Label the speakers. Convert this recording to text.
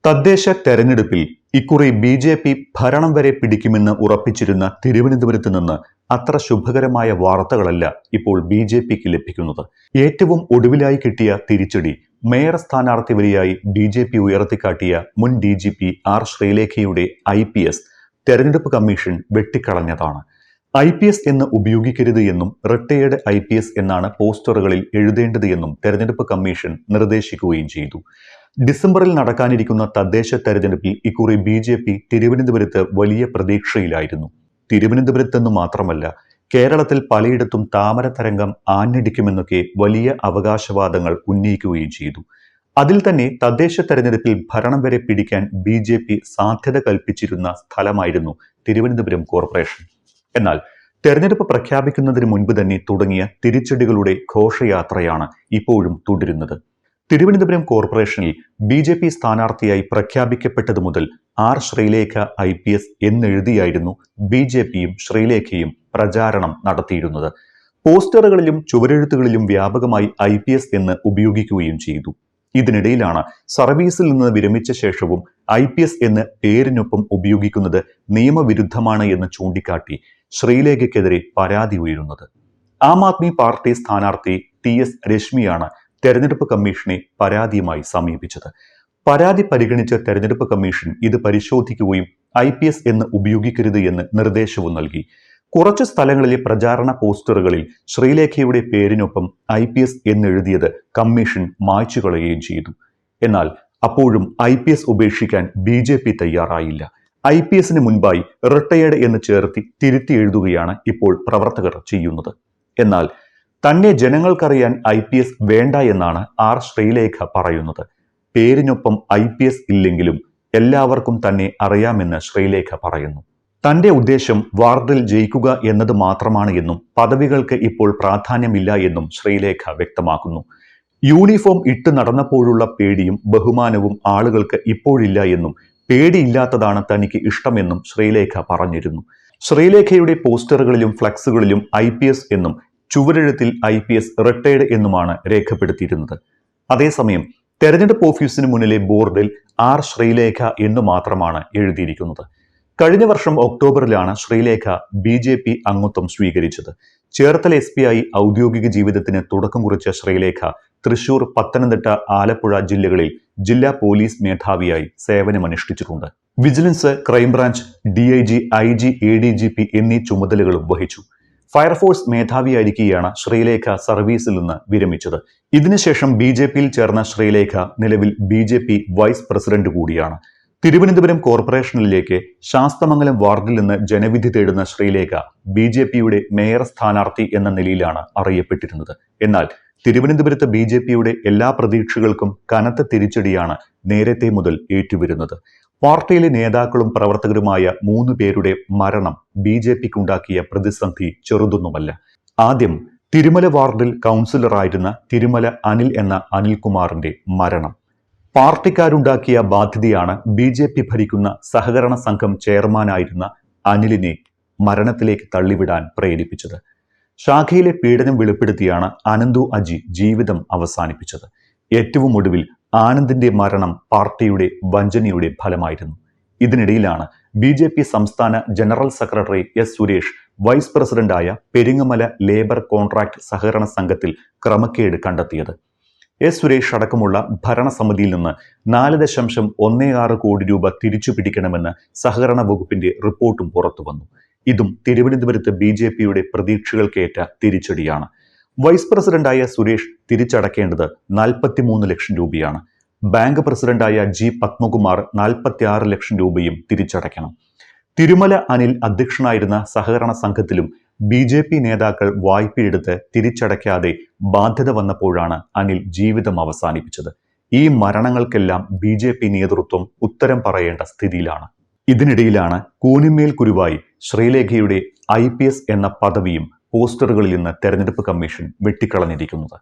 Speaker 1: തദ്ദേശ തെരഞ്ഞെടുപ്പിൽ ഇക്കുറി ബി.ജെ.പി. ഭരണം വരെ പിടിക്കുമെന്ന് ഉറപ്പിച്ചിരുന്ന തിരുവനന്തപുരത്ത് നിന്ന് അത്ര ശുഭകരമായ വാർത്തകളല്ല ഇപ്പോൾ ബി.ജെ.പിക്ക് ലഭിക്കുന്നത്. ഏറ്റവും ഒടുവിലായി കിട്ടിയ തിരിച്ചടി മേയർ സ്ഥാനാർത്ഥി വരിയായി ബി.ജെ.പി. ഉയർത്തിക്കാട്ടിയ മുൻ ഡി.ജി.പി. ആർ. ശ്രീലേഖയുടെ IPS തെരഞ്ഞെടുപ്പ് കമ്മീഷൻ വെട്ടിക്കളഞ്ഞതാണ്. IPS എന്ന് ഉപയോഗിക്കരുത് എന്നും റിട്ടയേർഡ് IPS എന്നാണ് പോസ്റ്ററുകളിൽ എഴുതേണ്ടത് എന്നും തെരഞ്ഞെടുപ്പ് കമ്മീഷൻ നിർദ്ദേശിക്കുകയും ചെയ്തു. ഡിസംബറിൽ നടക്കാനിരിക്കുന്ന തദ്ദേശ തെരഞ്ഞെടുപ്പിൽ ഇക്കുറി ബി.ജെ.പി. തിരുവനന്തപുരത്ത് വലിയ പ്രതീക്ഷയിലായിരുന്നു. തിരുവനന്തപുരത്തെന്ന് മാത്രമല്ല, കേരളത്തിൽ പലയിടത്തും താമര തരംഗം ആഞ്ഞടിക്കുമെന്നൊക്കെ വലിയ അവകാശവാദങ്ങൾ ഉന്നയിക്കുകയും ചെയ്തു. അതിൽ തന്നെ തദ്ദേശ തെരഞ്ഞെടുപ്പിൽ ഭരണം വരെ പിടിക്കാൻ ബി.ജെ.പി. സാധ്യത കൽപ്പിച്ചിരുന്ന സ്ഥലമായിരുന്നു തിരുവനന്തപുരം കോർപ്പറേഷൻ. എന്നാൽ തെരഞ്ഞെടുപ്പ് പ്രഖ്യാപിക്കുന്നതിന് മുൻപ് തന്നെ തുടങ്ങിയ തിരിച്ചടികളുടെ ഘോഷയാത്രയാണ് ഇപ്പോഴും തുടരുന്നത്. തിരുവനന്തപുരം കോർപ്പറേഷനിൽ ബി.ജെ.പി. സ്ഥാനാർത്ഥിയായി പ്രഖ്യാപിക്കപ്പെട്ടതു മുതൽ ആർ. ശ്രീലേഖ IPS എന്നെഴുതിയായിരുന്നു ബി.ജെ.പിയും ശ്രീലേഖയും പ്രചാരണം നടത്തിയിരുന്നത്. പോസ്റ്ററുകളിലും ചുവരെഴുത്തുകളിലും വ്യാപകമായി IPS എന്ന് ഉപയോഗിക്കുകയും ചെയ്തു. ഇതിനിടയിലാണ് സർവീസിൽ നിന്ന് വിരമിച്ച ശേഷവും IPS എന്ന് പേരിനൊപ്പം ഉപയോഗിക്കുന്നത് നിയമവിരുദ്ധമാണ് എന്ന് ചൂണ്ടിക്കാട്ടി ശ്രീലേഖയ്ക്കെതിരെ പരാതി ഉയരുന്നത്. ആം ആദ്മി പാർട്ടി സ്ഥാനാർത്ഥി TS രശ്മിയാണ് തെരഞ്ഞെടുപ്പ് കമ്മീഷനെ പരാതിയുമായി സമീപിച്ചത്. പരാതി പരിഗണിച്ച തെരഞ്ഞെടുപ്പ് കമ്മീഷൻ ഇത് പരിശോധിക്കുകയും IPS എന്ന് ഉപയോഗിക്കരുത് എന്ന് നിർദ്ദേശവും നൽകി. കുറച്ച് സ്ഥലങ്ങളിലെ പ്രചാരണ പോസ്റ്ററുകളിൽ ശ്രീലേഖയുടെ പേരിനൊപ്പം IPS എന്നെഴുതിയത് കമ്മീഷൻ മായ്ച്ചു കളയുകയും ചെയ്തു. എന്നാൽ അപ്പോഴും IPS ഉപേക്ഷിക്കാൻ ബി.ജെ.പി. തയ്യാറായില്ല. IPSന് മുൻപായി റിട്ടയേർഡ് എന്ന് ചേർത്തി തിരുത്തി എഴുതുകയാണ് ഇപ്പോൾ പ്രവർത്തകർ ചെയ്യുന്നത്. എന്നാൽ തന്നെ ജനങ്ങൾക്കറിയാൻ IPS വേണ്ട എന്നാണ് ആർ. ശ്രീലേഖ പറയുന്നത്. പേരിനൊപ്പം IPS ഇല്ലെങ്കിലും എല്ലാവർക്കും തന്നെ അറിയാമെന്ന് ശ്രീലേഖ പറയുന്നു. തന്റെ ഉദ്ദേശം വാർഡിൽ ജയിക്കുക എന്നത് മാത്രമാണ് എന്നും പദവികൾക്ക് ഇപ്പോൾ പ്രാധാന്യമില്ല എന്നും ശ്രീലേഖ വ്യക്തമാക്കുന്നു. യൂണിഫോം ഇട്ട് നടന്നപ്പോഴുള്ള പേടിയും ബഹുമാനവും ആളുകൾക്ക് ഇപ്പോഴില്ല എന്നും പേടിയില്ലാത്തതാണ് തനിക്ക് ഇഷ്ടമെന്നും ശ്രീലേഖ പറഞ്ഞിരുന്നു. ശ്രീലേഖയുടെ പോസ്റ്ററുകളിലും ഫ്ലക്സുകളിലും IPS എന്നും ചുവരെഴുത്തിൽ IPS റിട്ടയേർഡ് എന്നുമാണ് രേഖപ്പെടുത്തിയിരുന്നത്. അതേസമയം തെരഞ്ഞെടുപ്പ് ഓഫീസിന് മുന്നിലെ ബോർഡിൽ ആർ. ശ്രീലേഖ എന്ന് മാത്രമാണ് എഴുതിയിരിക്കുന്നത്. കഴിഞ്ഞ വർഷം ഒക്ടോബറിലാണ് ശ്രീലേഖ ബി.ജെ.പി. അംഗത്വം സ്വീകരിച്ചത്. ചേർത്തല SP ആയി ഔദ്യോഗിക ജീവിതത്തിന് തുടക്കം കുറിച്ച ശ്രീലേഖ തൃശൂർ, പത്തനംതിട്ട, ആലപ്പുഴ ജില്ലകളിൽ ജില്ലാ പോലീസ് മേധാവിയായി സേവനമനുഷ്ഠിച്ചിട്ടുണ്ട്. Vigilance, crime branch, DIG, IG, ADGP എന്നീ ചുമതലകളും വഹിച്ചു. ഫയർഫോഴ്സ് മേധാവിയായിരിക്കെയാണ് ശ്രീലേഖ സർവീസിൽ നിന്ന് വിരമിച്ചത്. ഇതിനുശേഷം ബി.ജെ.പിയിൽ ചേർന്ന ശ്രീലേഖ നിലവിൽ ബി.ജെ.പി. വൈസ് പ്രസിഡന്റ് കൂടിയാണ്. തിരുവനന്തപുരം കോർപ്പറേഷനിലേക്ക് ശാസ്തമംഗലം വാർഡിൽ നിന്ന് ജനവിധി തേടുന്ന ശ്രീലേഖ ബി.ജെ.പിയുടെ മേയർ സ്ഥാനാർത്ഥി എന്ന നിലയിലാണ് അറിയപ്പെട്ടിരുന്നത്. എന്നാൽ തിരുവനന്തപുരത്ത് ബി.ജെ.പിയുടെ എല്ലാ പ്രതീക്ഷകൾക്കും കനത്ത തിരിച്ചടിയാണ് നേരത്തെ മുതൽ ഏറ്റുവരുന്നത്. പാർട്ടിയിലെ നേതാക്കളും പ്രവർത്തകരുമായ 3 പേരുടെ മരണം ബി.ജെ.പിക്കുണ്ടാക്കിയ പ്രതിസന്ധി ചെറുതൊന്നുമല്ല. ആദ്യം തിരുമല വാർഡിൽ കൗൺസിലറായിരുന്ന തിരുമല അനിൽ എന്ന അനിൽകുമാറിന്റെ മരണം. പാർട്ടിക്കാരുണ്ടാക്കിയ ബാധ്യതയാണ് ബി.ജെ.പി. ഭരിക്കുന്ന സഹകരണ സംഘം ചെയർമാനായിരുന്ന അനിലിനെ മരണത്തിലേക്ക് തള്ളിവിടാൻ പ്രേരിപ്പിച്ചത്. ശാഖയിലെ പീഡനം വെളിപ്പെടുത്തിയാണ് അനന്തു അജി ജീവിതം അവസാനിപ്പിച്ചത്. ഏറ്റവും ഒടുവിൽ ആനന്ദിന്റെ മരണം പാർട്ടിയുടെ വഞ്ചനയുടെ ഫലമായിരുന്നു. ഇതിനിടയിലാണ് ബി.ജെ.പി. സംസ്ഥാന general secretary S. Suresh vice പ്രസിഡന്റായ പെരിങ്ങമല ലേബർ കോൺട്രാക്ട് സഹകരണ സംഘത്തിൽ ക്രമക്കേട് കണ്ടെത്തിയത്. S. സുരേഷ് അടക്കമുള്ള ഭരണസമിതിയിൽ നിന്ന് 4.16 കോടി രൂപ തിരിച്ചു പിടിക്കണമെന്ന് സഹകരണ വകുപ്പിന്റെ റിപ്പോർട്ടും പുറത്തുവന്നു. ഇതും തിരുവനന്തപുരത്ത് ബി.ജെ.പിയുടെ പ്രതീക്ഷകൾക്കേറ്റ തിരിച്ചടിയാണ്. വൈസ് പ്രസിഡന്റായ സുരേഷ് തിരിച്ചടക്കേണ്ടത് 43 ലക്ഷം രൂപയാണ്. ബാങ്ക് പ്രസിഡന്റായ G. പത്മകുമാർ 46 ലക്ഷം രൂപയും തിരിച്ചടയ്ക്കണം. തിരുമല അനിൽ അധ്യക്ഷനായിരുന്ന സഹകരണ സംഘത്തിലും ബി.ജെ.പി. നേതാക്കൾ വായ്പയെടുത്ത് തിരിച്ചടയ്ക്കാതെ ബാധ്യത വന്നപ്പോഴാണ് അനിൽ ജീവിതം അവസാനിപ്പിച്ചത്. ഈ മരണങ്ങൾക്കെല്ലാം ബി.ജെ.പി. നേതൃത്വം ഉത്തരം പറയേണ്ട സ്ഥിതിയിലാണ്. ഇതിനിടയിലാണ് കൂനിമേൽ കുരുവായി ശ്രീലേഖയുടെ IPS എന്ന പദവിയും പോസ്റ്ററുകളിൽ നിന്ന് തെരഞ്ഞെടുപ്പ് കമ്മീഷൻ വെട്ടിക്കളഞ്ഞിരിക്കുന്നത്.